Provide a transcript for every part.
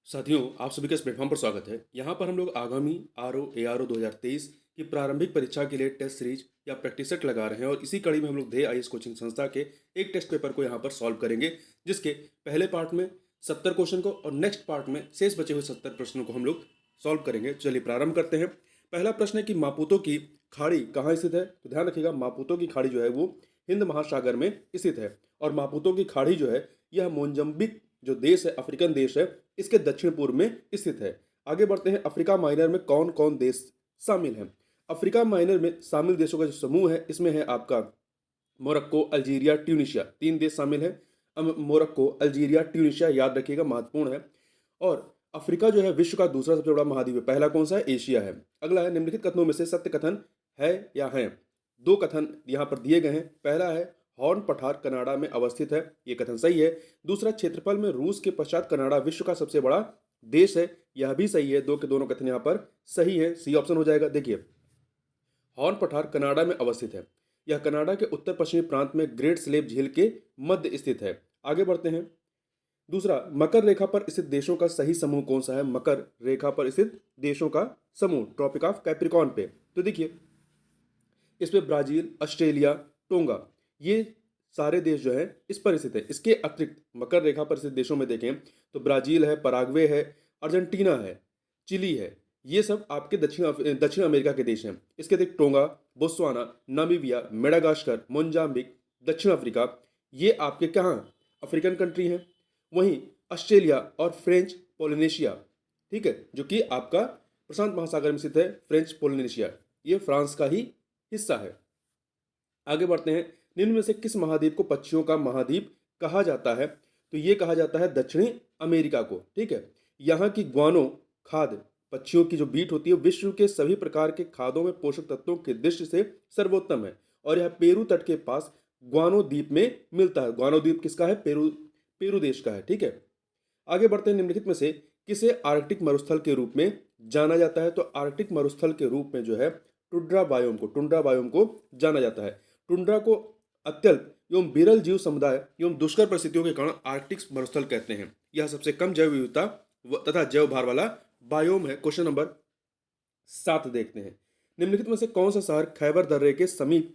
साथियों, आप सभी का इस प्लेटफॉर्म पर स्वागत है। यहाँ पर हम लोग आगामी आरओ 2023 की प्रारंभिक परीक्षा के लिए टेस्ट सीरीज या प्रैक्टिस सेट लगा रहे हैं और इसी कड़ी में हम लोग ध्येय आईएएस कोचिंग संस्था के एक टेस्ट पेपर को यहाँ पर सॉल्व करेंगे, जिसके पहले पार्ट में 70 क्वेश्चन को और नेक्स्ट पार्ट में शेष बचे हुए 70 प्रश्नों को हम लोग सॉल्व करेंगे। चलिए प्रारंभ करते हैं। पहला प्रश्न है कि मापुतो की खाड़ी कहाँ स्थित है। तो ध्यान रखिएगा, मापुतो की खाड़ी जो है वो हिंद महासागर में स्थित है और मापुतो की खाड़ी जो है यह मोजम्बिक जो देश है, अफ्रीकन देश है, इसके दक्षिण पूर्व में स्थित है। आगे बढ़ते हैं। अफ्रीका माइनर में कौन कौन देश शामिल हैं। अफ्रीका माइनर में शामिल देशों का जो समूह है, इसमें है आपका मोरक्को, अल्जीरिया, ट्यूनिशिया, 3 देश शामिल हैं। मोरक्को, अल्जीरिया, ट्यूनिशिया याद रखिएगा, महत्वपूर्ण है। और अफ्रीका जो है विश्व का दूसरा सबसे बड़ा महाद्वीप है। पहला कौन सा है? एशिया है। अगला है निम्नलिखित कथनों में से सत्य कथन है या है। दो कथन यहाँ पर दिए गए हैं। पहला है हॉर्न पठार कनाडा में अवस्थित है, ये कथन सही है। दूसरा, क्षेत्रफल में रूस के पश्चात कनाडा विश्व का सबसे बड़ा देश है, यह भी सही है। दो के दोनों कथन यहाँ पर सही है, सी ऑप्शन हो जाएगा। देखिए, हॉर्न पठार कनाडा में अवस्थित है। यह कनाडा के उत्तर पश्चिमी प्रांत में ग्रेट स्लेव झील के मध्य स्थित है। आगे बढ़ते हैं। दूसरा, मकर रेखा पर स्थित देशों का सही समूह कौन सा है। मकर रेखा पर स्थित देशों का समूह ट्रॉपिक ऑफ कैप्रिकॉर्न पे। तो देखिए, इसमें ब्राजील, ऑस्ट्रेलिया, टोंगा, ये सारे देश जो है इस पर स्थित है। इसके अतिरिक्त मकर रेखा पर स्थित देशों में देखें तो ब्राजील है, पराग्वे है, अर्जेंटीना है, चिली है, ये सब आपके दक्षिण अमेरिका के देश हैं। इसके अतिरिक्त tonga, Botswana, Namibia, Madagascar, Mozambique, दक्षिण अफ्रीका, ये आपके कहाँ अफ्रीकन कंट्री हैं। वहीं ऑस्ट्रेलिया और फ्रेंच पोलिनेशिया, ठीक है, जो कि आपका प्रशांत महासागर में स्थित है। फ्रेंच पोलिनेशिया ये फ्रांस का ही हिस्सा है। आगे बढ़ते हैं। निम्न में से किस महाद्वीप को पक्षियों का महाद्वीप कहा जाता है। तो ये कहा जाता है दक्षिणी अमेरिका को, ठीक है। यहाँ की ग्वानो खाद्य पक्षियों की जो बीट होती है विश्व के सभी प्रकार के खाद्यों में पोषक तत्वों की दृष्टि से सर्वोत्तम है और यह पेरू तट के पास ग्वानो द्वीप में मिलता है। ग्वानो द्वीप किसका है? पेरू पेरू देश का है, ठीक है। आगे बढ़ते हैं। निम्नलिखित में से किसे आर्कटिक मरुस्थल के रूप में जाना जाता है। तो आर्कटिक मरुस्थल के रूप में जो है टुंड्रा बायोम को जाना जाता है। टुंड्रा को अत्यल्प एवं विरल जीव समुदाय एवं दुष्कर परिस्थितियों के कारण आर्कटिक मरुस्थल कहते हैं। यह सबसे कम जैव विविधता तथा जैव भार वाला बायोम है। क्वेश्चन नंबर 7 देखते हैं। निम्नलिखित में से कौन सा शहर खैबर दर्रे के समीप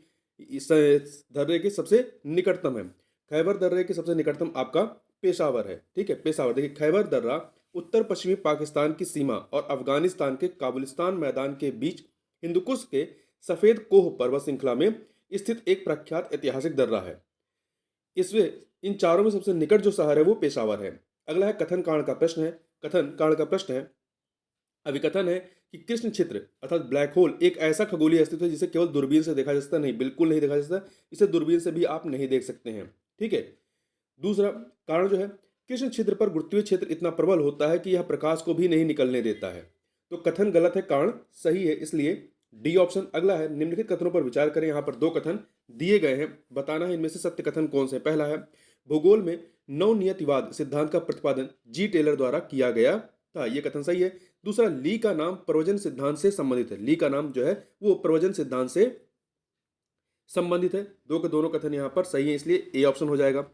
दर्रे के सबसे निकटतम है। खैबर दर्रे के सबसे निकटतम आपका पेशावर है, ठीक है। पेशावर, देखिए, खैबर दर्रा उत्तर पश्चिमी पाकिस्तान की सीमा और अफगानिस्तान के काबुलिस्तान मैदान के बीच हिंदुकुश के सफेद कोह पर्वत श्रृंखला में स्थित एक प्रख्यात ऐतिहासिक दर्रा है। इसमें इन चारों में सबसे निकट जो शहर है वो पेशावर है। अगला है कथन कांड का प्रश्न है। कथन कांड का प्रश्न है, अभिकथन है कि कृष्ण छिद्र अर्थात ब्लैक होल एक ऐसा खगोलीय अस्तित्व है जिसे केवल दूरबीन से देखा जा सकता नहीं, बिल्कुल नहीं देखा जा सकता, इसे दूरबीन से भी आप नहीं देख सकते हैं, ठीक है। दूसरा कारण जो है, कृष्ण छिद्र पर गुरुत्वीय क्षेत्र इतना प्रबल होता है कि यह प्रकाश को भी नहीं निकलने देता है। तो कथन गलत है, कारण सही है, इसलिए डी ऑप्शन। अगला है निम्नलिखित कथनों पर विचार करें। यहाँ पर दो कथन दिए गए हैं, बताना है इनमें से सत्य कथन कौन से। पहला है भूगोल में नवनियतिवाद सिद्धांत का प्रतिपादन जी टेलर द्वारा किया गया था, ये कथन सही है। दूसरा, ली का नाम प्रवचन सिद्धांत से संबंधित है। ली का नाम जो है वो प्रवचन सिद्धांत से संबंधित है। दो के दोनों कथन यहाँ पर सही है, इसलिए ए ऑप्शन हो जाएगा।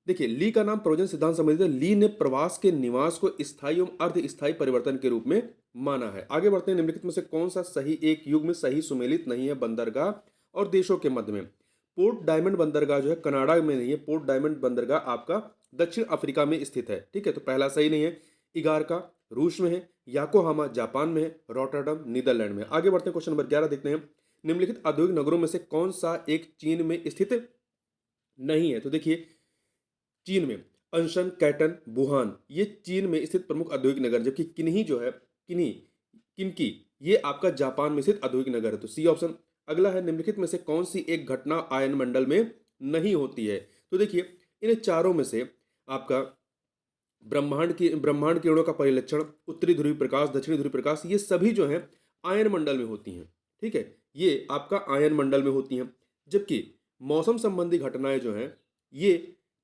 देखिए, ली का नाम प्रवचन सिद्धांत संबंधित है। ली ने प्रवास के निवास को स्थायी एवं अर्ध स्थायी परिवर्तन के रूप में माना है। आगे बढ़ते हैं। निम्नलिखित में से कौन सा सही एक युग में सही सुमेलित नहीं है बंदरगाह और देशों के मध्य में। पोर्ट डायमंड बंदरगाह जो है कनाडा में नहीं है। पोर्ट डायमंड बंदरगाह आपका दक्षिण अफ्रीका में स्थित है, ठीक है। तो पहला सही नहीं है। इगारका रूस में है, याकोहामा जापान में है, रॉटरडम नीदरलैंड में। आगे बढ़ते हैं। क्वेश्चन नंबर 11 देखते हैं। निम्नलिखित औद्योगिक नगरों में से कौन सा एक चीन में स्थित नहीं है। तो देखिए, चीन में अंशन, कैटन, वुहान, ये चीन में स्थित प्रमुख औद्योगिक नगर, जबकि किन्ही जो है किनकी, ये आपका जापान में स्थित औद्योगिक नगर है। तो सी ऑप्शन। अगला है निम्नलिखित में से कौन सी एक घटना आयन मंडल में नहीं होती है। तो देखिए, इन चारों में से आपका ब्रह्मांड किरणों का परिलक्षण, उत्तरी ध्रुवीय प्रकाश, दक्षिणी ध्रुवीय प्रकाश, ये सभी जो है आयन मंडल में होती हैं, ठीक है। ये आपका आयन मंडल में होती हैं। जबकि मौसम संबंधी घटनाएं जो हैं ये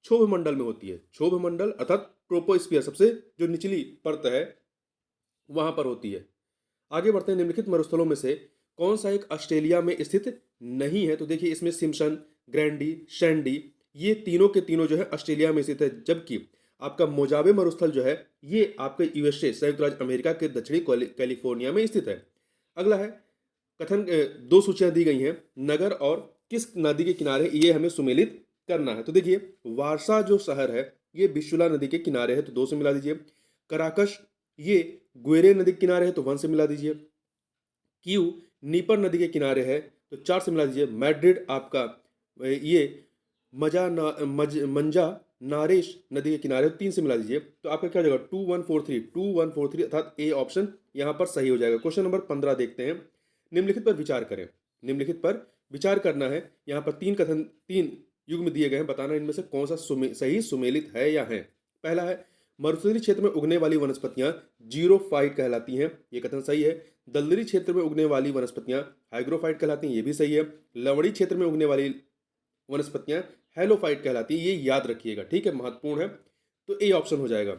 क्षोभ मंडल में होती है। क्षोभ मंडल अर्थात ट्रोपोस्फियर, सबसे जो निचली परत है वहां पर होती है। आगे बढ़ते हैं। निम्नलिखित मरुस्थलों में से कौन सा एक ऑस्ट्रेलिया में स्थित नहीं है। तो देखिए, इसमें सिम्पसन, ग्रैंडी, सैंडी, ये तीनों के तीनों जो है ऑस्ट्रेलिया में स्थित है। जबकि आपका मोजावे मरुस्थल जो है ये आपके यूएसए संयुक्त राज्य अमेरिका के दक्षिणी कैलिफोर्निया में स्थित है। अगला है कथन, दो सूचियां दी गई हैं, नगर और किस नदी के किनारे, ये हमें सुमेलित करना है। तो देखिए वारसा जो शहर है ये विशुला नदी के किनारे है, तो 2 से मिला दीजिए। कराकश ये ग्वेरे नदी के किनारे है, तो 1 से मिला दीजिए। क्यू नीपर नदी के किनारे है, तो 4 से मिला दीजिए। मैड्रिड आपका ये मंजा नारेश नदी के किनारे, 3 से मिला दीजिए। तो आपका क्या हो जाएगा 2143 अर्थात ए ऑप्शन यहाँ पर सही हो जाएगा। क्वेश्चन नंबर 15 देखते हैं। निम्नलिखित पर विचार करें। निम्नलिखित पर विचार करना है। यहाँ पर 3 युग्म दिए गए हैं, बताना इनमें से कौन सा सही सुमेलित है या है। पहला है मरुस्थलीय क्षेत्र में उगने वाली वनस्पतियां जीरोफाइट कहलाती हैं, ये कथन सही है। दलदली क्षेत्र में उगने वाली वनस्पतियां हाइग्रोफाइट कहलाती हैं, ये भी सही है। लवणी क्षेत्र में उगने वाली वनस्पतियां हेलोफाइट कहलाती हैं, ये याद रखिएगा, ठीक है, महत्वपूर्ण है। तो ए ऑप्शन हो जाएगा।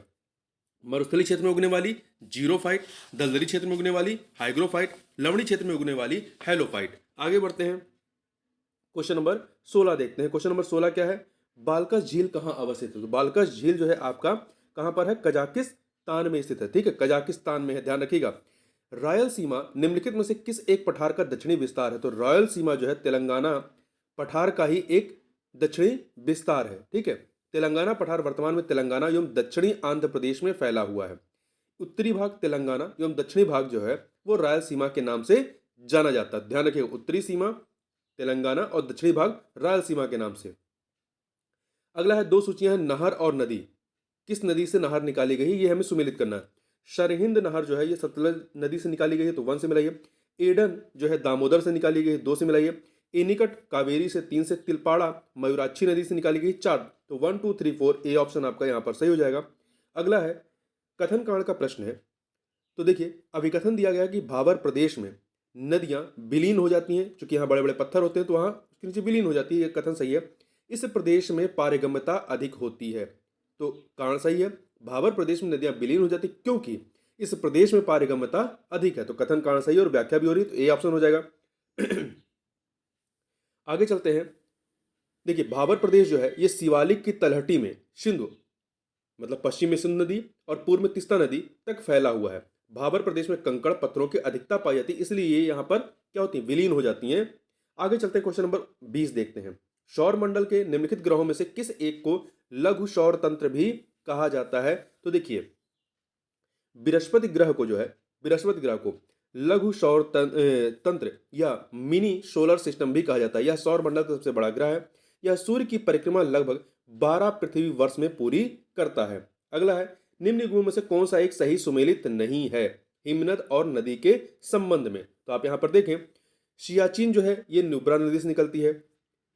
मरुस्थलीय क्षेत्र में उगने वाली जीरोफाइट, दलदली क्षेत्र में उगने वाली हाइग्रोफाइट, लवणी क्षेत्र में उगने वाली हेलोफाइट। आगे बढ़ते हैं, क्वेश्चन नंबर 16 देखते हैं। क्वेश्चन नंबर 16 क्या है, बालकस झील कहाँ अवस्थित है। तो बालकस झील जो है आपका कहां पर है, कजाकिस्तान में स्थित है, ठीक है, कजाकिस्तान में है, ध्यान रखिएगा। रॉयल सीमा निम्नलिखित में से किस एक पठार का दक्षिणी विस्तार है। तो रॉयल सीमा जो है तेलंगाना पठार का ही एक दक्षिणी विस्तार है, ठीक है। तेलंगाना पठार वर्तमान में तेलंगाना एवं दक्षिणी आंध्र प्रदेश में फैला हुआ है। उत्तरी भाग तेलंगाना एवं दक्षिणी भाग जो है वो रॉयल सीमा के नाम से जाना जाता है, ध्यान रखिएगा। उत्तरी सीमा तेलंगाना और दक्षिणी भाग रॉयल सीमा के नाम से। अगला है 2 सूचियां हैं, नहर और नदी। किस नदी से नहर निकाली गई, ये हमें सुमेलित करना है। सरहिंद नहर जो है ये सतलज नदी से निकाली गई है, तो 1 से मिलाइए। एडन जो है दामोदर से निकाली गई है, 2 से मिलाइए। एनिकट कावेरी से 3 से। तिलपाड़ा मयूराक्षी नदी से निकाली गई 4, तो 1 2 3 4 ए ऑप्शन आपका यहाँ पर सही हो जाएगा। अगला है कथन कांड का प्रश्न है। तो देखिए अभिकथन दिया गया कि भाबर प्रदेश में नदियां विलीन हो जाती हैं, क्योंकि यहाँ बड़े बड़े पत्थर होते हैं तो वहां उसके नीचे विलीन हो जाती है, ये कथन सही है। इस प्रदेश में पारगम्यता अधिक होती है, तो कारण सही है। भाबर प्रदेश में नदियां विलीन हो जाती क्योंकि इस प्रदेश में पारगम्यता अधिक है, तो कथन कारण सही है और व्याख्या भी हो रही है, तो ए ऑप्शन हो जाएगा। आगे चलते हैं। देखिए भाबर प्रदेश जो है ये शिवालिक की तलहटी में सिंधु मतलब पश्चिम में सिंधु नदी और पूर्व में तीस्ता नदी तक फैला हुआ है। भाबर प्रदेश में कंकड़ पत्थरों की अधिकता पाई जाती है, इसलिए ये यहाँ पर क्या होती है, विलीन हो जाती हैं। आगे चलते हैं, क्वेश्चन नंबर 20 देखते हैं। सौर मंडल के निम्नलिखित ग्रहों में से किस एक को लघु सौर तंत्र भी कहा जाता है। तो देखिए बृहस्पति ग्रह को जो है, बृहस्पति ग्रह को लघु सौर तंत्र या मिनी सोलर सिस्टम भी कहा जाता है। यह सौर मंडल का सबसे बड़ा ग्रह है। यह सूर्य की परिक्रमा लगभग 12 पृथ्वी वर्ष में पूरी करता है। अगला है निम्न युग्मों में से कौन सा एक सही सुमेलित नहीं है हिमनद और नदी के संबंध में। तो आप यहां पर देखें, सियाचिन जो है ये नुब्रा नदी से निकलती है,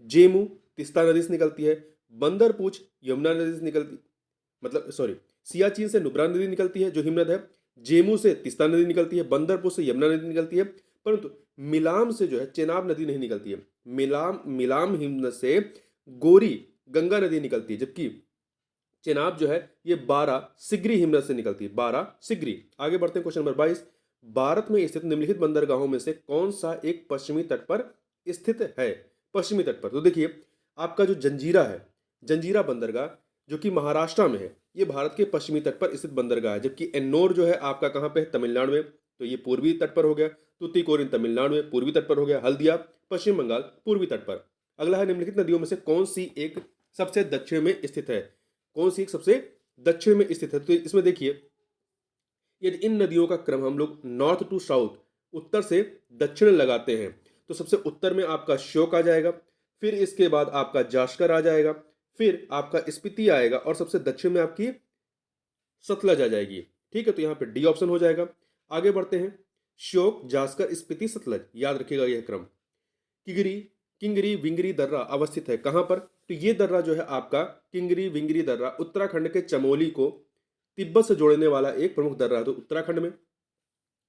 जेमू तीस्ता नदी से निकलती है, बंदरपूछ यमुना नदी से निकलती, मतलब सॉरी, सियाचिन से नुब्रा नदी निकलती है जो हिमनद है, जेमू से तीस्ता नदी निकलती है, बंदरपूछ से यमुना नदी निकलती है, परंतु मिलाम से जो है चेनाब नदी नहीं निकलती है। मिलाम हिमनद से गोरी गंगा नदी निकलती है, जबकि चेनाब जो है ये 12 सिगरी हिमनद से निकलती है, 12 सिगरी। आगे बढ़ते हैं, क्वेश्चन नंबर 22। भारत में स्थित निम्नलिखित बंदरगाहों में से कौन सा एक पश्चिमी तट पर स्थित है। पश्चिमी तट पर तो देखिए आपका जो जंजीरा है, जंजीरा बंदरगाह जो कि महाराष्ट्र में है, ये भारत के पश्चिमी तट पर स्थित बंदरगाह है। जबकि एन्नोर जो है आपका कहाँ पे है, तमिलनाडु में, तो ये पूर्वी तट पर हो गया। तूतीकोरिन तमिलनाडु में पूर्वी तट पर हो गया। हल्दिया पश्चिम बंगाल पूर्वी तट पर। अगला है निम्नलिखित नदियों में से कौन सी एक सबसे दक्षिण में स्थित है। कौन सी एक सबसे दक्षिण में स्थित है। तो इसमें देखिए यदि इन नदियों का क्रम हम लोग नॉर्थ टू साउथ, उत्तर से दक्षिण लगाते हैं, तो सबसे उत्तर में आपका श्योक आ जाएगा, फिर इसके बाद आपका जास्कर आ जाएगा, फिर आपका स्पीति आएगा और सबसे दक्षिण में आपकी सतलज आ जाएगी। ठीक है, तो यहाँ पे डी ऑप्शन हो जाएगा। आगे बढ़ते हैं, श्योक जास्कर स्पीति सतलज, याद रखिएगा यह क्रम। किंगरी किंगरी विंगरी दर्रा अवस्थित है कहां पर। तो ये दर्रा जो है आपका किंगरी विंगरी दर्रा उत्तराखंड के चमोली को तिब्बत से जोड़ने वाला एक प्रमुख दर्रा है। तो उत्तराखंड में,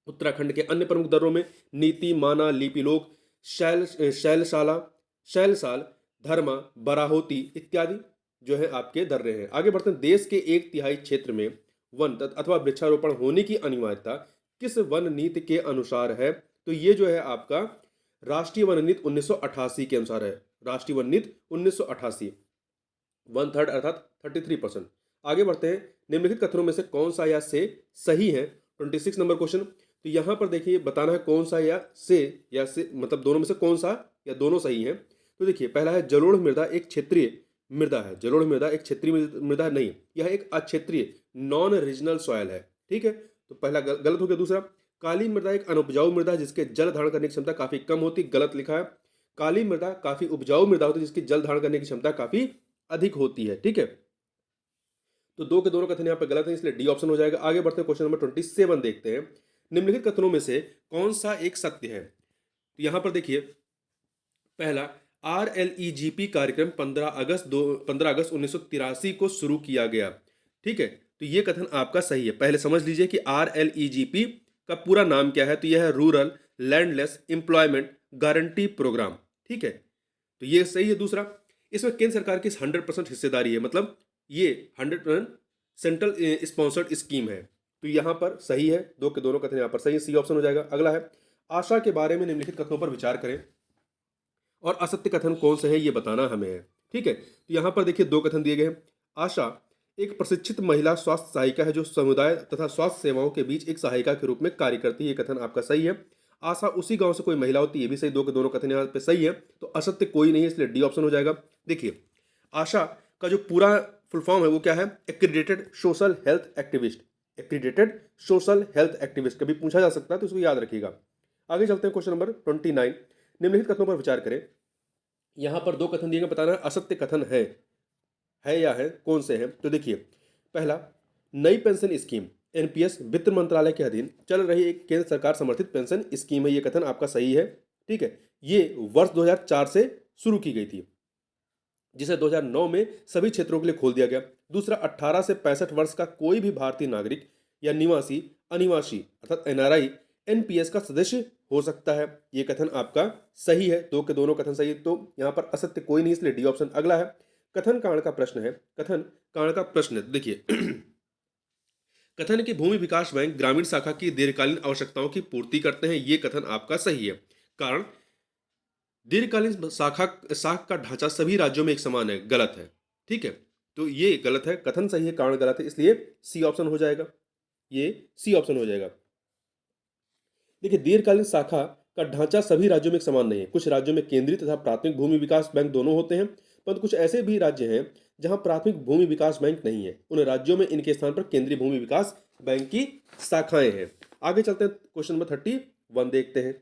उत्तराखंड के अन्य प्रमुख दर्रों में नीति, माना, लिपिलोक, शैलशाला, शैलसाल, धर्मा, बराहोती इत्यादि जो है आपके दर्रे हैं। आगे बढ़ते हैं, देश के 1/3 क्षेत्र में वन अथवा वृक्षारोपण होने की अनिवार्यता किस वन नीति के अनुसार है। तो ये जो है आपका राष्ट्रीय वन नीति 1988 के अनुसार है। राष्ट्रीय वन नीति 1988, 1/3 अर्थात 33%। आगे बढ़ते हैं। निम्नलिखित कथनों में से कौन सा या से सही है? 26 नंबर क्वेश्चन। तो यहाँ पर देखिए बताना है कौन सा या से मतलब दोनों में से कौन सा या दोनों सही है। तो देखिए पहला है जलोढ़ मृदा एक क्षेत्रीय मृदा है। जलोढ़ मृदा एक क्षेत्रीय मृदा नहीं, यह एक अक्षेत्रीय नॉन रीजनल सॉयल है। ठीक है, तो पहला गलत हो गया। दूसरा, काली मृदा एक अनुपजाऊ मृदा है जिसके जल धारण करने की क्षमता काफी कम होती, गलत लिखा है। काली मृदा काफी उपजाऊ मृदा होती है जिसकी जल धारण करने की क्षमता काफी अधिक होती है। ठीक है, तो दो के दोनों कथन यहाँ पे गलत है, इसलिए डी ऑप्शन हो जाएगा। आगे बढ़ते हैं, क्वेश्चन नंबर 27 देखते हैं। निम्नलिखित कथनों में से कौन सा एक सत्य है? तो यहाँ पर देखिए पहला, RLEGP कार्यक्रम 15 अगस्त 1983 को शुरू किया गया। ठीक है, तो ये कथन आपका सही है। पहले समझ लीजिए कि RLEGP का पूरा नाम क्या है। तो यह है rural landless employment guarantee programme. ठीक है, तो ये सही है। दूसरा, इसमें केंद्र सरकार की 100% हिस्सेदारी है, मतलब ये 100% सेंट्रल स्पॉन्सर्ड स्कीम है। तो यहाँ पर सही है, दो के दोनों कथन यहाँ पर सही है, सी ऑप्शन हो जाएगा। अगला है, आशा के बारे में निम्नलिखित कथनों पर विचार करें और असत्य कथन कौन से हैं ये बताना हमें है। ठीक है, तो यहाँ पर देखिए दो कथन दिए गए हैं। आशा एक प्रशिक्षित महिला स्वास्थ्य सहायिका है जो समुदाय तथा स्वास्थ्य सेवाओं के बीच एक सहायिका के रूप में कार्य करती है, ये कथन आपका सही है। आशा उसी गांव से कोई महिला होती है, ये भी सही, दो के दोनों कथन यहाँ पे सही है। तो असत्य कोई नहीं है, इसलिए डी ऑप्शन हो जाएगा। देखिए आशा का जो पूरा फुल फॉर्म है वो क्या है? Accredited social health activist. Accredited social health activist कभी पूछा जा सकता है, तो इसको याद रखिएगा। आगे चलते हैं, क्वेश्चन नंबर 29। निम्नलिखित कथनों पर विचार करें। यहां पर दो कथन दिए गए, बताना है असत्य कथन है या है, कौन से हैं। तो देखिए पहला, नई पेंशन स्कीम एनपीएस वित्त मंत्रालय के अधीन चल रही एक केंद्र सरकार समर्थित पेंशन स्कीम है, ये कथन आपका सही है। ठीक है, ये वर्ष 2004 से शुरू की गई थी जिसे 2009 में सभी क्षेत्रों के लिए खोल दिया गया। दूसरा, 18 से 65 वर्ष का कोई भी भारतीय नागरिक या निवासी अनिवासी अर्थात एनआरआई एनपीएस का सदस्य हो सकता है, ये कथन आपका सही है। दो के दोनों कथन सही है, तो यहाँ पर असत्य कोई नहीं, इसलिए डी ऑप्शन। अगला है, कथन कांड का प्रश्न है। कथन कांड का प्रश्न देखिए कथन की भूमि विकास बैंक ग्रामीण शाखा की दीर्घकालीन आवश्यकताओं की पूर्ति करते हैं, ये कथन आपका सही है। कारण दीर्घकालीन शाख का ढांचा सभी राज्यों में एक समान है, गलत है। ठीक है, तो ये गलत है, कथन सही है, कारण गलत है, इसलिए सी ऑप्शन हो जाएगा। ये सी ऑप्शन हो जाएगा। देखिए दीर्घकालीन शाखा का ढांचा सभी राज्यों में एक समान नहीं है। कुछ राज्यों में केंद्रीय तथा प्राथमिक भूमि विकास बैंक दोनों होते हैं, परंतु कुछ ऐसे भी राज्य हैं जहां प्राथमिक भूमि विकास बैंक नहीं है। उन राज्यों में इनके स्थान पर केंद्रीय भूमि विकास बैंक की शाखाएं हैं। आगे चलते हैं, क्वेश्चन नंबर 31 देखते हैं।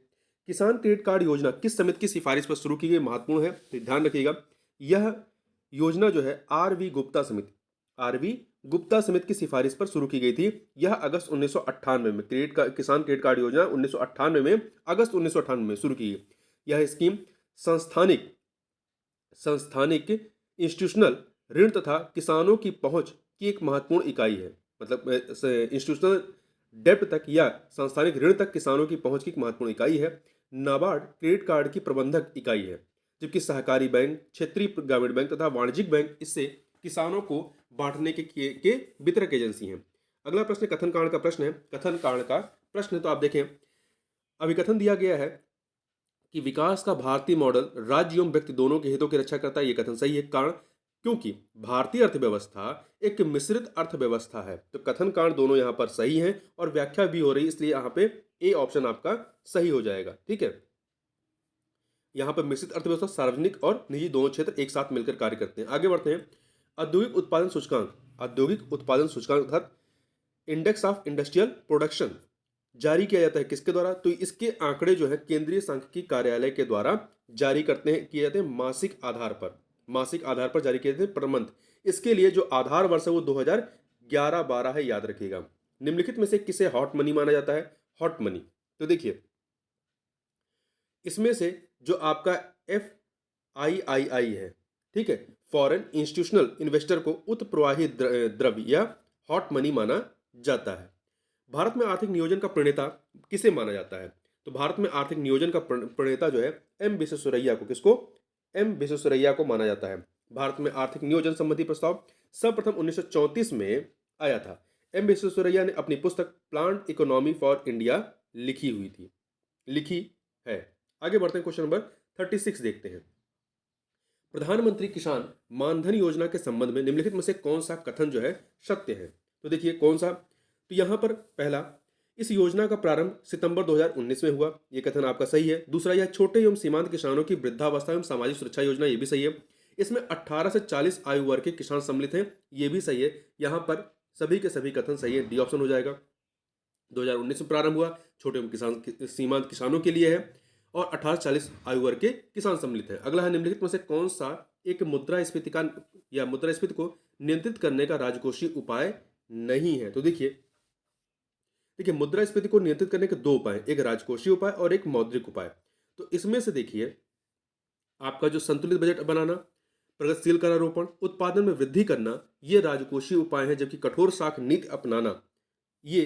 किसान क्रेडिट कार्ड योजना किस समिति की सिफारिश पर शुरू की गई? महत्वपूर्ण है, तो ध्यान रखिएगा। यह योजना जो है आरवी गुप्ता समिति की सिफारिश पर शुरू की गई थी। यह अगस्त 1998 में किसान क्रेडिट कार्ड योजना 1998 में अगस्त 1998 में शुरू की गई। यह स्कीम संस्थानिक इंस्टीट्यूशनल ऋण तथा किसानों की पहुंच की एक महत्वपूर्ण इकाई है। मतलब इंस्टीट्यूशनल डेप्ट तक या संस्थानिक ऋण तक किसानों की पहुंच की एक महत्वपूर्ण इकाई है। नाबार्ड क्रेडिट कार्ड की प्रबंधक इकाई है, जबकि सहकारी बैंक, क्षेत्रीय ग्रामीण बैंक तथा वाणिज्यिक बैंक इससे किसानों को बांटने के वितरक एजेंसी हैं। अगला प्रश्न कथन कांड का प्रश्न है। कथन कांड का प्रश्न तो आप देखें, अभिकथन दिया गया है कि विकास का भारतीय मॉडल राज्य एवं व्यक्ति दोनों के हितों की रक्षा करता है, ये कथन सही है। कारण क्योंकि भारतीय अर्थव्यवस्था एक मिश्रित अर्थव्यवस्था है, तो कथन कांड दोनों यहाँ पर सही हैं और व्याख्या भी हो रही, इसलिए यहाँ पे ए ऑप्शन आपका सही हो जाएगा। ठीक है, यहाँ पर मिश्रित अर्थव्यवस्था सार्वजनिक और निजी दोनों क्षेत्र एक साथ मिलकर कार्य करते हैं। आगे बढ़ते हैं, औद्योगिक उत्पादन सूचकांक अर्थात इंडेक्स ऑफ इंडस्ट्रियल प्रोडक्शन जारी किया जाता है किसके द्वारा? तो इसके आंकड़े जो है केंद्रीय सांख्यिकी कार्यालय के द्वारा जारी किए जाते हैं मासिक आधार पर जारी किए जाते हैं पर मंथ। इसके लिए जो आधार वर्ष है वो 2011-12 है, याद रखिएगा। निम्नलिखित में से किसे हॉट मनी माना जाता है? हॉट मनी, तो देखिए इसमें से जो आपका FIII है, ठीक है, फॉरेन इंस्टीट्यूशनल इन्वेस्टर को उत्प्रवाही द्रव्य या हॉट मनी माना जाता है। भारत में आर्थिक नियोजन का प्रणेता किसे माना जाता है? तो भारत में आर्थिक नियोजन का प्रणेता जो है एम विश्वेश्वरैया को, किसको? एम विश्वेश्वरैया को माना जाता है। भारत में आर्थिक नियोजन संबंधी प्रस्ताव सर्वप्रथम 1934 में आया था। एम विश्वेश्वरैया ने अपनी पुस्तक प्लान्ड इकोनॉमी फॉर इंडिया लिखी है। आगे बढ़ते हैं, क्वेश्चन नंबर 36 देखते हैं। प्रधानमंत्री किसान मानधन योजना के संबंध में निम्नलिखित में से कौन सा कथन जो है सत्य है? तो देखिए कौन सा, तो यहाँ पर पहला, इस योजना का प्रारंभ सितंबर 2019 में हुआ, ये कथन आपका सही है। दूसरा, यह छोटे एवं सीमांत किसानों की वृद्धावस्था एवं सामाजिक सुरक्षा योजना, ये भी सही है। इसमें 18 से 40 आयु वर्ग के किसान सम्मिलित हैं, ये भी सही है। यहाँ पर सभी के सभी कथन सही है, डी ऑप्शन हो जाएगा। 2019 में प्रारंभ हुआ, छोटे एवं सीमांत किसानों के लिए है, और 18 से 40 आयु वर्ग के किसान सम्मिलित हैं। अगला है, निम्नलिखित में से कौन सा एक मुद्रास्फीति का या मुद्रास्फीति को नियंत्रित करने का राजकोषीय उपाय नहीं है? तो देखिए मुद्रास्फीति को नियंत्रित करने के दो उपाय, एक राजकोषीय उपाय और एक मौद्रिक उपाय। तो इसमें से देखिए आपका जो संतुलित बजट बनाना, प्रगतिशील करारोपण, उत्पादन में वृद्धि करना, ये राजकोषीय उपाय है, जबकि कठोर साख नीति अपनाना, ये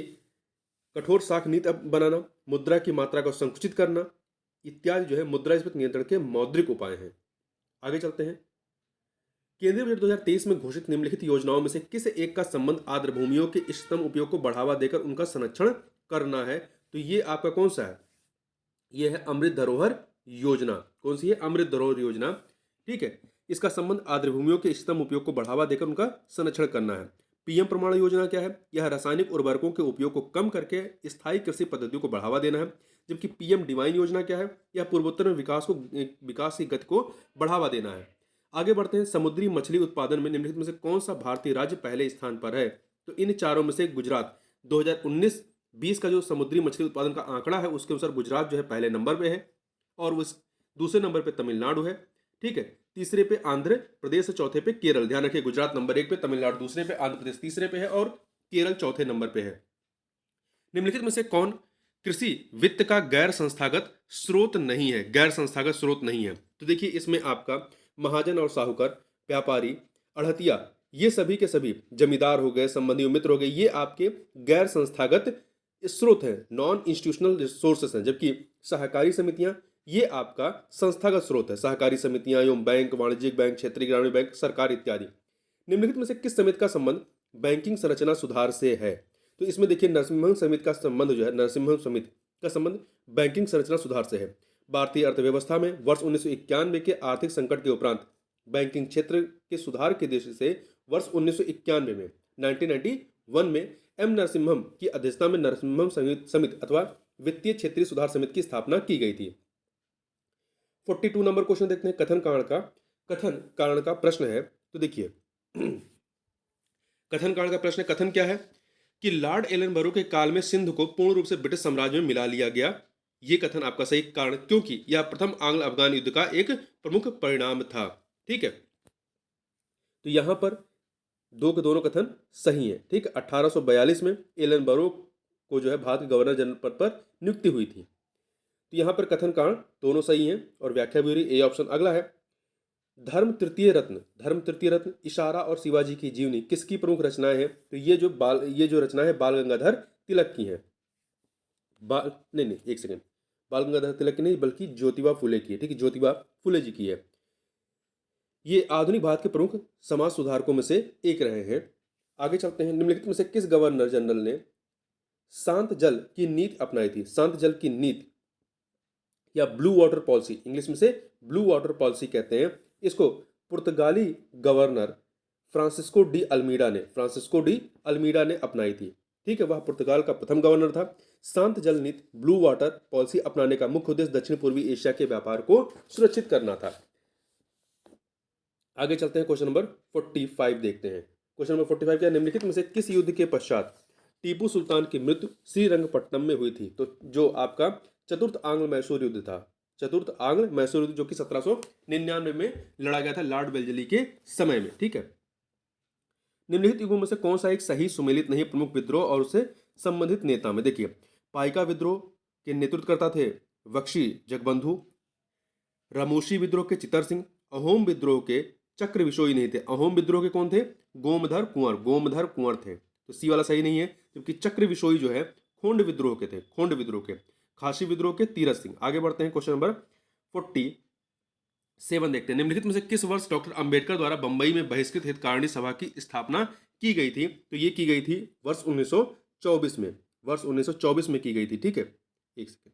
कठोर साख नीति बनाना, मुद्रा की मात्रा को संकुचित करना इत्यादि जो है मुद्रास्फीति नियंत्रण के मौद्रिक उपाय हैं। आगे चलते हैं। केंद्रीय बजट 2023 में घोषित निम्नलिखित योजनाओं में से किस एक का संबंध आर्द्र भूमियों के इष्टतम उपयोग को बढ़ावा देकर उनका संरक्षण करना है? तो ये आपका कौन सा है? ये है अमृत धरोहर योजना। कौन सी है? अमृत धरोहर योजना। ठीक है, इसका संबंध आर्द्र भूमियों के इष्टतम उपयोग को बढ़ावा देकर उनका संरक्षण करना है। पीएम प्रमाण योजना क्या है? यह रासायनिक उर्वरकों के उपयोग को कम करके स्थायी कृषि पद्धतियों को बढ़ावा देना है। जबकि पीएम डिवाइन योजना क्या है? यह पूर्वोत्तर में विकास की गति को बढ़ावा देना है। आगे बढ़ते हैं। समुद्री मछली उत्पादन में निम्नलिखित में से कौन सा भारतीय राज्य पहले स्थान पर है? तो इन चारों में से गुजरात। 2019-20 का जो समुद्री मछली उत्पादन का आंकड़ा है उसके अनुसार गुजरात जो है पहले नंबर पे है, और उस दूसरे नंबर पे तमिलनाडु है। ठीक है, तीसरे पे आंध्र प्रदेश, चौथे पे केरल। ध्यान रखिए, गुजरात नंबर 1 पे, तमिलनाडु दूसरे पे, आंध्र प्रदेश तीसरे पे है और केरल चौथे नंबर पे है। निम्नलिखित में से कौन कृषि वित्त का गैर संस्थागत स्रोत नहीं है? गैर संस्थागत स्रोत नहीं है। तो देखिए इसमें आपका महाजन और साहूकार, व्यापारी, अड़हतिया, ये सभी के सभी, जमींदार हो गए, संबंधी मित्र हो गए, ये आपके गैर संस्थागत स्रोत हैं, नॉन इंस्टीट्यूशनल रिसोर्सेस हैं। जबकि सहकारी समितियां, ये आपका संस्थागत स्रोत है। सहकारी समितियां एवं बैंक, वाणिज्यिक बैंक, क्षेत्रीय ग्रामीण बैंक, सरकार इत्यादि। निम्नलिखित में से किस समिति का संबंध बैंकिंग संरचना सुधार से है? तो इसमें देखिए नरसिम्हम समिति का संबंध जो है, नरसिम्हम समिति का संबंध बैंकिंग संरचना सुधार से है। भारतीय अर्थव्यवस्था में वर्ष 1991 के आर्थिक संकट के उपरांत बैंकिंग क्षेत्र के सुधार के उद्देश्य से वर्ष 1991 में 1991 में एम नरसिम्हम की अध्यक्षता में नरसिम्हम समिति अथवा वित्तीय क्षेत्रीय सुधार समिति की स्थापना की गई थी। 42 नंबर क्वेश्चन देखते हैं। कथन कारण का प्रश्न है। तो देखिए कथन कारण का प्रश्न, कथन क्या है कि लॉर्ड एलनबरो के काल में सिंध को पूर्ण रूप से ब्रिटिश साम्राज्य में मिला लिया गया। ये कथन आपका सही कारण, क्योंकि यह प्रथम आंग्ल अफगान युद्ध का एक प्रमुख परिणाम था। ठीक है, तो यहां पर दो के दोनों कथन सही है। ठीक, 1842 में एलनबरो को जो है भारत के गवर्नर जनरल पद पर नियुक्ति हुई थी। तो यहां पर कथन कारण दोनों सही हैं और व्याख्या भी ए ऑप्शन। अगला है, धर्म तृतीय रत्न इशारा और शिवाजी की जीवनी किसकी प्रमुख रचनाएं हैं? तो ये जो रचना है बाल गंगाधर तिलक की है। नहीं, एक सेकेंड, बाल गंगाधर तिलक की नहीं बल्कि ज्योतिबा फुले की है। ठीक है, ज्योतिबा फुले जी की है। ये आधुनिक भारत के प्रमुख समाज सुधारकों में से एक रहे हैं। आगे चलते हैं। निम्नलिखित में से किस गवर्नर जनरल ने शांत जल की नीति अपनाई थी? शांत जल की नीति या ब्लू वाटर पॉलिसी, इंग्लिश में से ब्लू वाटर पॉलिसी कहते हैं इसको, पुर्तगाली गवर्नर फ्रांसिस्को डी अल्मीडा ने अपनाई थी। ठीक है, वह पुर्तगाल का प्रथम गवर्नर था। शांत जल नीति ब्लू वाटर पॉलिसी अपनाने का मुख्य उद्देश्य दक्षिण पूर्वी एशिया के व्यापार को सुरक्षित करना था। आगे चलते हैं, क्वेश्चन नंबर 45 देखते हैं। क्वेश्चन नंबर 45 क्या, निम्नलिखित में से किस युद्ध के पश्चात टीपू सुल्तान की मृत्यु श्रीरंगपट्टनम में हुई थी? तो जो आपका चतुर्थ आंग्ल मैसूर युद्ध था, चतुर्थ आंग्ल मैसूर युद्ध, जो कि 1799 में लड़ा गया था लॉर्ड वेल्जली के समय में। ठीक है, निम्नलिखित युगों में से कौन सा एक सही सुमेलित नहीं प्रमुख विद्रोह और उससे संबंधित नेता में? देखिए, पाइका विद्रोह के नेतृत्व करता थे बख्शी जगबंधु, रामोशी विद्रोह के चितर सिंह, अहोम विद्रोह के चक्र विशोई नहीं थे। अहोम विद्रोह के कौन थे? गोमधर कुंवर थे, तो सी वाला सही नहीं है। जबकि चक्र विशोई जो है खोंड विद्रोह के थे, खोंड विद्रोह के। खासी विद्रोह के तीरथ सिंह। आगे बढ़ते हैं, क्वेश्चन नंबर 47 देखते हैं। निम्नलिखित में से किस वर्ष डॉक्टर अंबेडकर द्वारा बंबई में बहिष्कृत हितकारिणी सभा की स्थापना की गई थी? तो ये की गई थी वर्ष 1924 में, वर्ष 1924 में की गई थी। ठीक है, एक सेकेंड,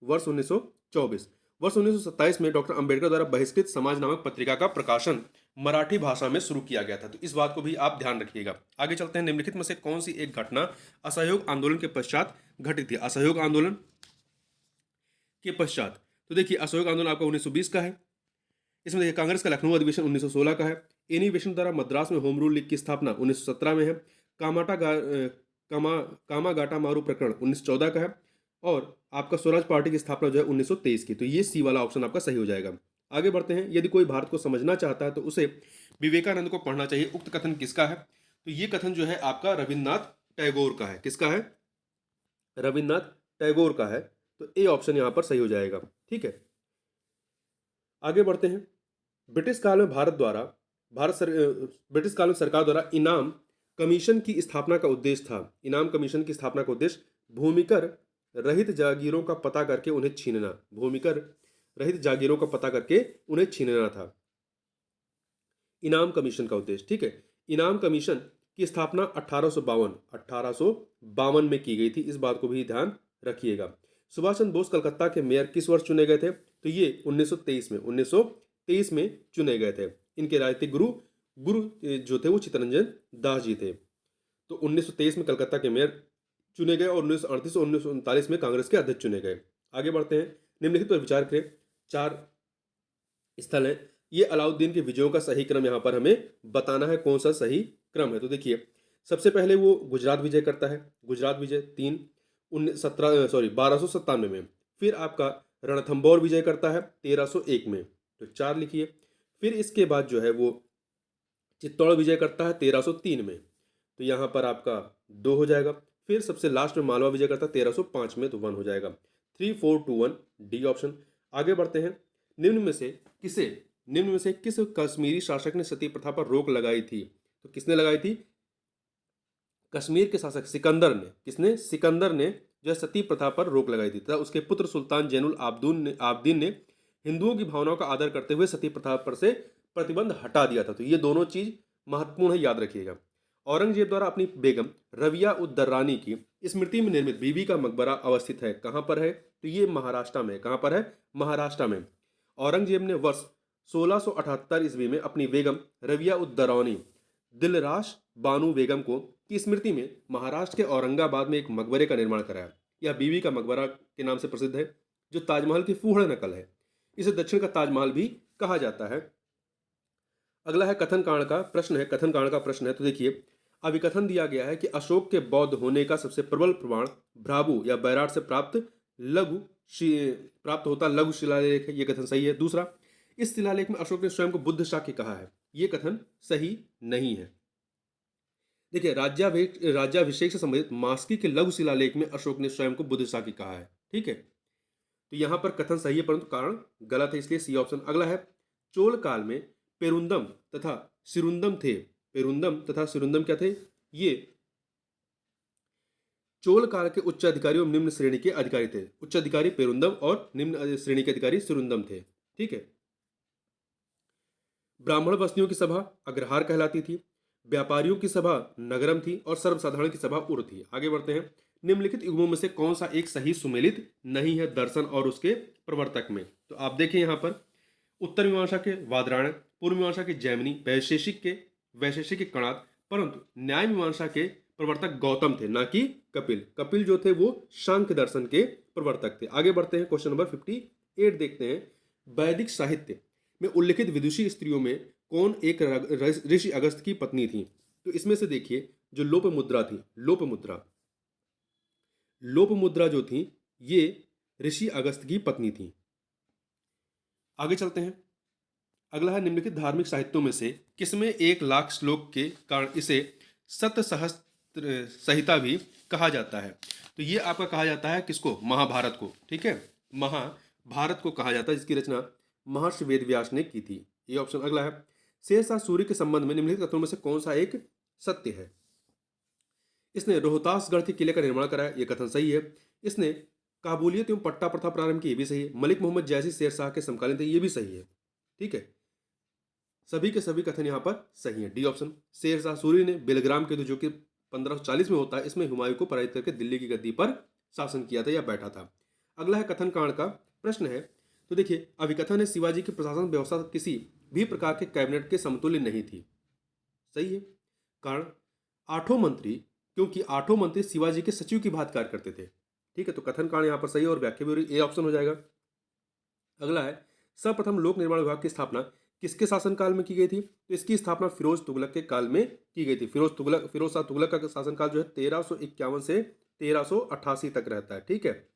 वर्ष 1924। वर्ष 1927 में डॉक्टर अंबेडकर द्वारा बहिष्कृत समाज नामक पत्रिका का प्रकाशन मराठी भाषा में शुरू किया गया था। तो इस बात को भी आप ध्यान रखिएगा। आगे चलते हैं, निम्नलिखित में से कौन सी एक घटना असहयोग आंदोलन के पश्चात घटित थी? असहयोग आंदोलन के पश्चात, तो देखिए असहयोग आंदोलन आपका 1920 का है। इसमें देखिए कांग्रेस का लखनऊ अधिवेशन 1916 का है। एनी बेसेंट द्वारा मद्रास में होम रूल लीग की स्थापना 1917 में है। कामागाटा मारू प्रकरण 1914 का है। और आपका स्वराज पार्टी की स्थापना जो है 1923 की। तो ये सी वाला ऑप्शन आपका सही हो जाएगा। आगे बढ़ते हैं, यदि कोई भारत को समझना चाहता है तो उसे विवेकानंद को पढ़ना चाहिए। उक्त कथन किसका है? तो ये कथन जो है आपका रविन्द्रनाथ टैगोर का है। किसका है? रविन्द्रनाथ टैगोर का है। तो ए ऑप्शन यहां पर सही हो जाएगा। ठीक है, आगे बढ़ते हैं। ब्रिटिश काल में ब्रिटिश काल में सरकार द्वारा इनाम कमीशन की स्थापना का उद्देश्य था। इनाम कमीशन की स्थापना का उद्देश्य भूमिकर रहित जागीरों का पता करके उन्हें छीनना। भूमिकर रहित जागीरों का पता करके उन्हें छीनना था इनाम कमीशन का उद्देश्य। ठीक है, इनाम कमीशन की स्थापना 1852 में की गई थी। इस बात को भी ध्यान रखिएगा। सुभाष चंद्र बोस कलकत्ता के मेयर किस वर्ष चुने गए थे? तो ये 1923 में चुने गए थे। इनके राजनीतिक गुरु जो थे वो चित्तरंजन दास जी थे। तो 1923 में कलकत्ता के मेयर चुने गए और 1938 और 1939 में कांग्रेस के अध्यक्ष चुने गए। आगे बढ़ते हैं, निम्नलिखित पर विचार करें। 4 स्थल हैं। ये अलाउद्दीन के विजयों का सही क्रम यहाँ पर हमें बताना है, कौन सा सही क्रम है। तो देखिए, सबसे पहले वो गुजरात विजय करता है। गुजरात विजय 1297 में। फिर आपका रणथंबोर विजय करता है 1301 में, तो 4 लिखिए। फिर इसके बाद जो है वो चित्तौड़ विजय करता है 1303 में, तो यहाँ पर आपका 2 हो जाएगा। फिर सबसे लास्ट में मालवा विजय करता है 1305 में, तो 1 हो जाएगा। 3, 4, 2, 1 डी ऑप्शन। आगे बढ़ते हैं, निम्न में से किस कश्मीरी शासक ने सती प्रथा पर रोक लगाई थी? तो किसने लगाई थी? कश्मीर के शासक सिकंदर ने। किसने? सिकंदर ने जो है सती प्रथा पर रोक लगाई थी तथा उसके पुत्र सुल्तान जैनुल आबदीन ने हिंदुओं की भावनाओं का आदर करते हुए सती प्रथा पर से प्रतिबंध हटा दिया था। तो ये दोनों चीज महत्वपूर्ण है, याद रखिएगा। औरंगजेब द्वारा अपनी बेगम रविया उद दर्रानी की स्मृति में निर्मित बीबी का मकबरा अवस्थित है। कहाँ पर है? तो ये महाराष्ट्र में। कहाँ पर है? महाराष्ट्र में। औरंगजेब ने वर्ष 1678 ईस्वी में अपनी बेगम रविया उद दर्रानी दिलराश बानू बेगम को की स्मृति में महाराष्ट्र के औरंगाबाद में एक मकबरे का निर्माण कराया। यह बीबी का मकबरा के नाम से प्रसिद्ध है, जो ताजमहल की फूहड़ नकल है। इसे दक्षिण का ताजमहल भी कहा जाता है। अगला है कथन कांड का प्रश्न है। तो देखिए, अभिकथन दिया गया है कि अशोक के बौद्ध होने का सबसे प्रबल प्रमाण भ्राबू या बैराट से प्राप्त होता लघु शिलालेख है। यह कथन सही है। दूसरा, इस शिलालेख में अशोक ने स्वयं को बुद्ध शाक्य कहा है। यह कथन सही नहीं है। देखिए, राज्याभिषेक से संबंधित मास्की के लघु शिलालेख में अशोक ने स्वयं को बुद्ध शाक्य कहा है। ठीक है, तो यहां पर कथन सही है परंतु कारण गलत है, इसलिए सी ऑप्शन। अगला है, चोल काल में पेरुंदम तथा सिरुंदम थे। पेरुंदम तथा सिरुंदम क्या थे? ये चोल काल के उच्च अधिकारी और निम्न श्रेणी के अधिकारी थे। उच्च अधिकारी पेरुंदम और निम्न श्रेणी के अधिकारी सिरुंदम थे। ठीक है, ब्राह्मण बस्तियों की सभा अग्रहार कहलाती थी। व्यापारियों की सभा नगरम थी और सर्वसाधारण की सभा उर थी। आगे बढ़ते हैं, निम्नलिखित युग्मों में से कौन सा एक सही सुमेलित नहीं है दर्शन और उसके प्रवर्तक में? तो आप देखें यहाँ पर, उत्तर मीमांसा के वादरायण, पूर्व मीमांसा के जैमिनी, वैशेषिक के कणाद, परंतु न्याय मीमांसा के प्रवर्तक गौतम थे, ना कि कपिल। कपिल जो थे वो सांख्य दर्शन के प्रवर्तक थे। आगे बढ़ते हैं, क्वेश्चन नंबर 58 देखते हैं। वैदिक साहित्य में उल्लिखित विदुषी स्त्रियों में कौन एक ऋषि अगस्त की पत्नी थी? तो इसमें से देखिए, जो लोपमुद्रा थी, लोपमुद्रा जो थी ये ऋषि अगस्त की पत्नी थी। आगे चलते हैं, अगला है, निम्नलिखित धार्मिक साहित्यों में से किसमें 1,00,000 श्लोक के कारण इसे सत सहस्त्र संहिता भी कहा जाता है? तो ये आपका कहा जाता है किसको? महाभारत को। ठीक है, महाभारत को कहा जाता है, जिसकी रचना महर्षि वेदव्यास ने की थी। ये ऑप्शन। अगला है, शेरशाह सूरी के संबंध में निम्नलिखित कथनों में से कौन सा एक सत्य है? इसने रोहतासगढ़ के किले का निर्माण कराया। यह कथन सही है। इसने काबुलियत एवं पट्टा प्रथा प्रारंभ की। ये भी सही है। मलिक मोहम्मद जैसी शेरशाह के समकालीन थे। ये भी सही है। ठीक है, सभी के सभी कथन यहाँ पर सही है। D option. शेरशाह सूरी ने बेलग्राम के जो कि 1540 में होता है, इसमें हुमायूं को पराजित करके दिल्ली की गद्दी पर शासन किया था या बैठा था। अगला है, कथन कांड का प्रश्न है। तो देखिए, अभिकथन है शिवाजी की प्रशासन व्यवस्था किसी भी प्रकार के कैबिनेट के समतुल्य नहीं थी। सही है। कारण, आठों मंत्री, क्योंकि आठों मंत्री शिवाजी के सचिव की भांति कार्य करते थे। ठीक है, तो कथन कारण यहाँ पर सही है और व्याख्या भी हो रही, ए ऑप्शन हो जाएगा। अगला है, सर्वप्रथम लोक निर्माण विभाग की स्थापना किसके शासनकाल में की गई थी? तो इसकी स्थापना फिरोज तुगलक के काल में की गई थी। फिरोज शाह तुगलक का शासनकाल जो है 1351 से 1388 तक रहता है। ठीक है,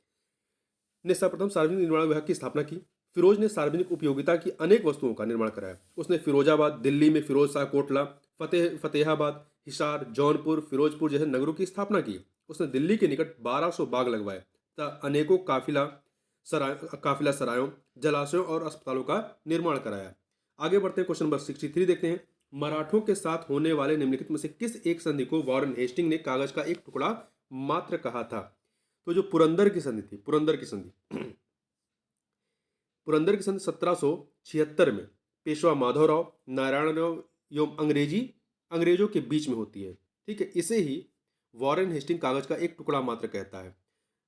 ने सर्वप्रथम सार्वजनिक निर्माण विभाग की स्थापना की। फिरोज ने सार्वजनिक उपयोगिता की अनेक वस्तुओं का निर्माण कराया। उसने फिरोजाबाद, दिल्ली में फिरोज शाह कोटला, फतेहाबाद, हिसार, जौनपुर, फिरोजपुर जैसे नगरों की स्थापना की। उसने दिल्ली के निकट 1200 बाग लगवाए तथा अनेकों काफिला सरायों, जलाशयों और अस्पतालों का निर्माण कराया। आगे बढ़ते हैं, क्वेश्चन नंबर 63 देखते हैं। मराठों के साथ होने वाले निम्नलिखित में से किस एक संधि को वॉरेन हेस्टिंग ने कागज का एक टुकड़ा मात्र कहा था? तो जो पुरंदर की संधि थी, पुरंदर की संधि पुरंदर की संधि 1776 में पेशवा माधवराव, नारायणराव एवं अंग्रेजों के बीच में होती है। ठीक है, इसे ही वॉरेन हेस्टिंग कागज का एक टुकड़ा मात्र कहता है।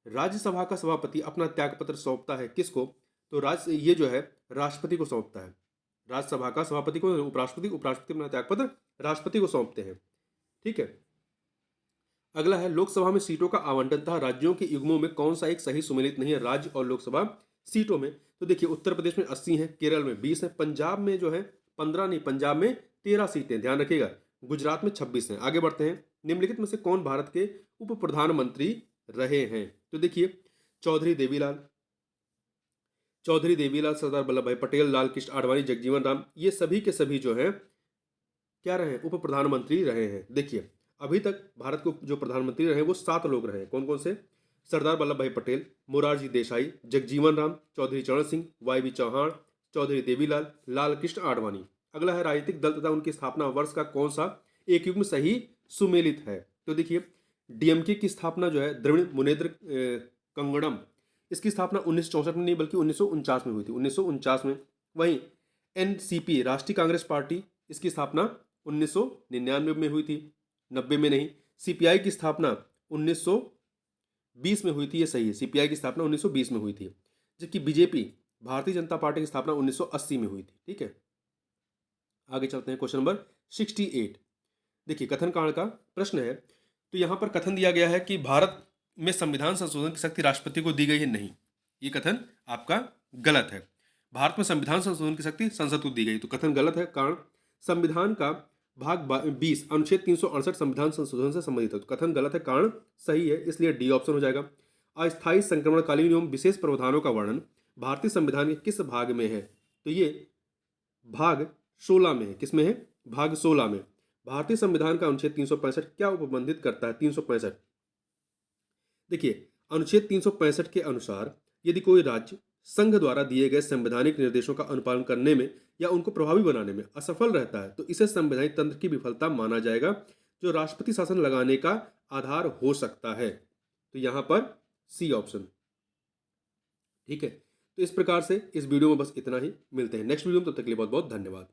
राज्यसभा का सभापति अपना त्यागपत्र सौंपता है किसको? तो ये जो है राष्ट्रपति को सौंपता है। राज्यसभा का सभापति को उपराष्ट्रपति अपना त्यागपत्र राष्ट्रपति को सौंपते हैं। ठीक है, अगला है, लोकसभा में सीटों का आवंटन था राज्यों के युग्मों में कौन सा एक सही सुमेलित नहीं है राज्य और लोकसभा सीटों में? तो देखिए, उत्तर प्रदेश में 80 है, केरल में 20 है, पंजाब में जो है 15 नहीं, पंजाब में 13 सीटें, ध्यान रखिएगा। गुजरात में 26 हैं। आगे बढ़ते हैं, निम्नलिखित में से कौन भारत के उप प्रधानमंत्री रहे हैं? तो देखिए, चौधरी देवीलाल, सरदार वल्लभ भाई पटेल, लाल कृष्ण आडवाणी, जगजीवन राम, ये सभी के सभी जो है क्या रहे? उप प्रधानमंत्री रहे हैं। देखिए, अभी तक भारत के जो प्रधानमंत्री रहे वो 7 लोग रहे। कौन कौन से? सरदार वल्लभ भाई पटेल, मोरारजी देसाई, जगजीवन राम, चौधरी चरण सिंह, वाई चौहान, चौधरी देवीलाल, लाल कृष्ण आडवाणी। अगला है, राजनीतिक दल तथा उनकी स्थापना वर्ष का कौन सा एक युग्म सही सुमेलित है? तो देखिए, डीएमके की स्थापना जो है द्रविड़ मुनेत्र कंगड़म, इसकी स्थापना 1964 में नहीं बल्कि 1949 में हुई थी, 1949 में। वहीं एनसीपी, राष्ट्रीय कांग्रेस पार्टी, इसकी स्थापना 1999 में हुई थी, 90 में नहीं। सीपीआई की स्थापना 1920 में हुई थी, ये सही है, सीपीआई की स्थापना 1920 में हुई थी। जबकि बीजेपी, भारतीय जनता पार्टी की स्थापना 1980 में हुई थी। ठीक है, आगे चलते हैं, क्वेश्चन नंबर 68। देखिए, कथन कांड का प्रश्न है। तो यहां पर कथन दिया गया है कि भारत में संविधान संशोधन की शक्ति राष्ट्रपति को दी गई है। नहीं, ये कथन आपका गलत है। भारत में संविधान संशोधन की शक्ति संसद को दी गई, तो कथन गलत है। कारण, संविधान का भाग 20 अनुच्छेद 368 संविधान संशोधन से संबंधित है, तो कथन गलत है। कारण सही है, इसलिए डी ऑप्शन हो जाएगा। अस्थायी संक्रमणकालीन एवं विशेष प्रावधानों का वर्णन भारतीय संविधान के किस भाग में है? तो ये भाग 16 में है। किस में है? भाग 16 में। भारतीय संविधान का अनुच्छेद 365 क्या उपबंधित करता है? 365, देखिए, अनुच्छेद 365 के अनुसार यदि कोई राज्य संघ द्वारा दिए गए संवैधानिक निर्देशों का अनुपालन करने में या उनको प्रभावी बनाने में असफल रहता है तो इसे संवैधानिक तंत्र की विफलता माना जाएगा, जो राष्ट्रपति शासन लगाने का आधार हो सकता है। तो यहां पर सी ऑप्शन। ठीक है, तो इस प्रकार से इस वीडियो में बस इतना ही। मिलते हैं नेक्स्ट वीडियो में, तब तक के लिए बहुत बहुत धन्यवाद।